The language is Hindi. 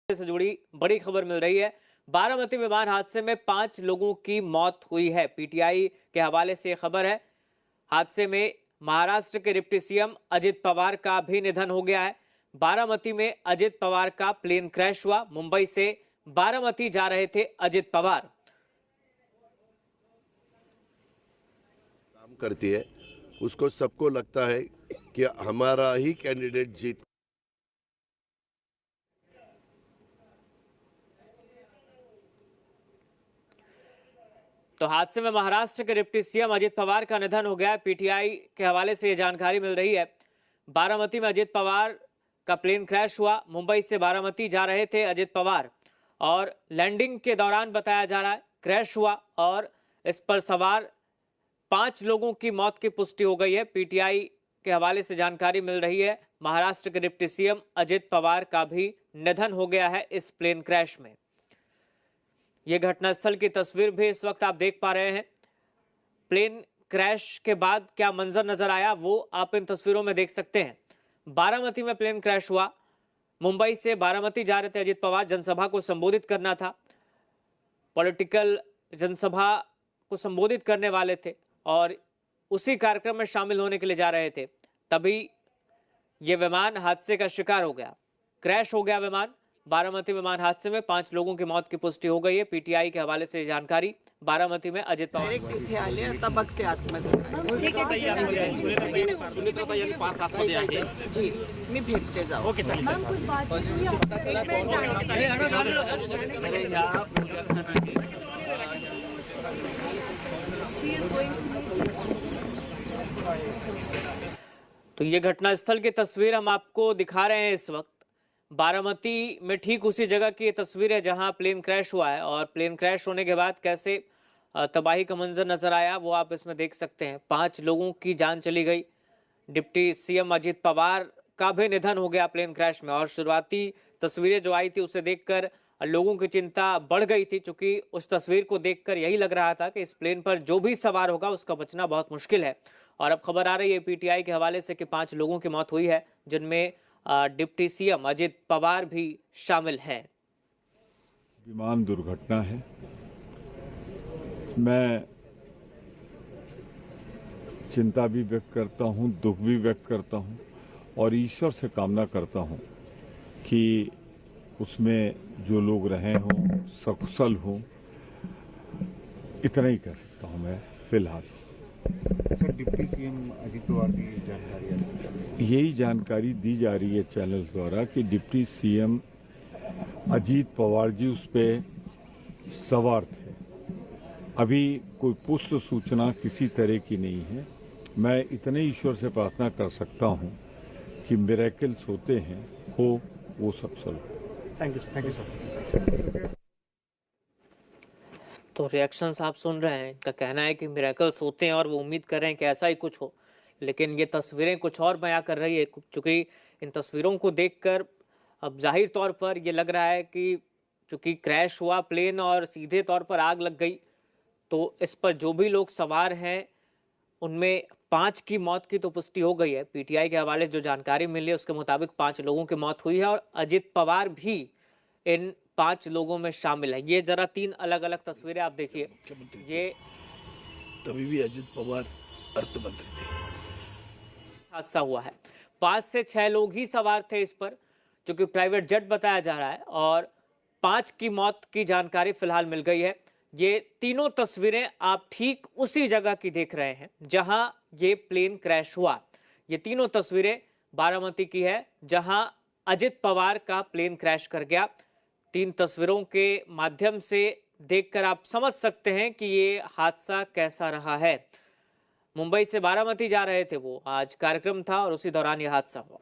से जुड़ी बड़ी खबर मिल रही है। बारामती विमान हादसे में 5 लोगों की मौत हुई है। पीटीआई के हवाले से खबर है। हादसे में महाराष्ट्र के डिप्टी सीएम अजित पवार का भी निधन हो गया है। बारामती में अजित पवार का प्लेन क्रैश हुआ। मुंबई से बारामती जा रहे थे अजित पवार। काम करती है, उसको सबको लगता है कि हमारा ही कैंडिडेट जीत। तो हादसे में महाराष्ट्र के डिप्टी सीएम अजित पवार का निधन हो गया है। पीटीआई के हवाले से यह जानकारी मिल रही है। बारामती में अजित पवार का प्लेन क्रैश हुआ। मुंबई से बारामती जा रहे थे अजित पवार और लैंडिंग के दौरान बताया जा रहा है क्रैश हुआ और इस पर सवार 5 लोगों की मौत की पुष्टि हो गई है। पीटीआई के हवाले से जानकारी मिल रही है। महाराष्ट्र के डिप्टी सीएम अजित पवार का भी निधन हो गया है इस प्लेन क्रैश में। यह घटनास्थल की तस्वीर भी इस वक्त आप देख पा रहे हैं। प्लेन क्रैश के बाद क्या मंजर नजर आया वो आप इन तस्वीरों में देख सकते हैं। बारामती में प्लेन क्रैश हुआ। मुंबई से बारामती जा रहे थे अजित पवार। जनसभा को संबोधित करना था, पॉलिटिकल जनसभा को संबोधित करने वाले थे और उसी कार्यक्रम में शामिल होने के लिए जा रहे थे। तभी यह विमान हादसे का शिकार हो गया, क्रैश हो गया विमान। बारामती विमान हादसे में 5 लोगों की मौत की पुष्टि हो गई है। पीटीआई के हवाले से जानकारी। बारामती में अजित पवार इथे आले आता बघते आतमध्ये जी मी भेटते जाऊ ओके तो ये घटनास्थल की तस्वीर हम आपको दिखा रहे हैं इस वक्त। बारामती में ठीक उसी जगह की ये तस्वीर है जहां प्लेन क्रैश हुआ है और प्लेन क्रैश होने के बाद कैसे तबाही का मंजर नजर आया वो आप इसमें देख सकते हैं। 5 लोगों की जान चली गई। डिप्टी सीएम अजित पवार का भी निधन हो गया प्लेन क्रैश में। और शुरुआती तस्वीरें जो आई थी उसे देखकर लोगों की चिंता बढ़ गई थी, क्योंकि उस तस्वीर को देखकर यही लग रहा था कि इस प्लेन पर जो भी सवार होगा उसका बचना बहुत मुश्किल है। और अब खबर आ रही है पीटीआई के हवाले से कि 5 लोगों की मौत हुई है, जिनमें डिप्टी सीएम अजित पवार भी शामिल है। विमान दुर्घटना है। मैं चिंता भी व्यक्त करता हूं, दुख भी व्यक्त करता हूं और ईश्वर से कामना करता हूं कि उसमें जो लोग रहे हों सकुशल हों। इतना ही कर सकता हूं मैं फिलहाल। Sir, deputy CM Ajit Pawar की जानकारी यही जानकारी दी जा रही है चैनल्स द्वारा कि डिप्टी सीएम अजित पवार जी उस पर सवार थे। अभी कोई पुष्ट सूचना किसी तरह की नहीं है। मैं इतने ईश्वर से प्रार्थना कर सकता हूं कि मिरेकल्स होते हैं, हो वो सफल हो। Thank you sir. तो रिएक्शंस आप सुन रहे हैं। इनका कहना है कि मिरेकल्स होते हैं और वो उम्मीद कर रहे हैं कि ऐसा ही कुछ हो, लेकिन ये तस्वीरें कुछ और बयां कर रही है। चूंकि इन तस्वीरों को देखकर अब जाहिर तौर पर ये लग रहा है कि चूंकि क्रैश हुआ प्लेन और सीधे तौर पर आग लग गई, तो इस पर जो भी लोग सवार हैं उनमें 5 की मौत की तो पुष्टि हो गई है। पीटीआई के हवाले से जो जानकारी मिली है उसके मुताबिक 5 लोगों की मौत हुई है और अजित पवार भी इन 5 लोगों में शामिल है। ये जरा 3 अलग अलग तस्वीरें आप देखिए। ये तभी भी अजित पवार अर्थ मंत्री थे। हादसा हुआ है। 5 से 6 लोग ही सवार थे इस पर, जो कि प्राइवेट जेट बताया जा रहा है और 5 की मौत की जानकारी फिलहाल मिल गई है। ये तीनों तस्वीरें आप ठीक उसी जगह की देख रहे हैं जहां ये प्लेन क्रैश हुआ। ये तीनों तस्वीरें बारामती की है जहां अजित पवार का प्लेन क्रैश कर गया। 3 तस्वीरों के माध्यम से देखकर आप समझ सकते हैं कि ये हादसा कैसा रहा है। मुंबई से बारामती जा रहे थे वो, आज कार्यक्रम था और उसी दौरान यह हादसा हुआ।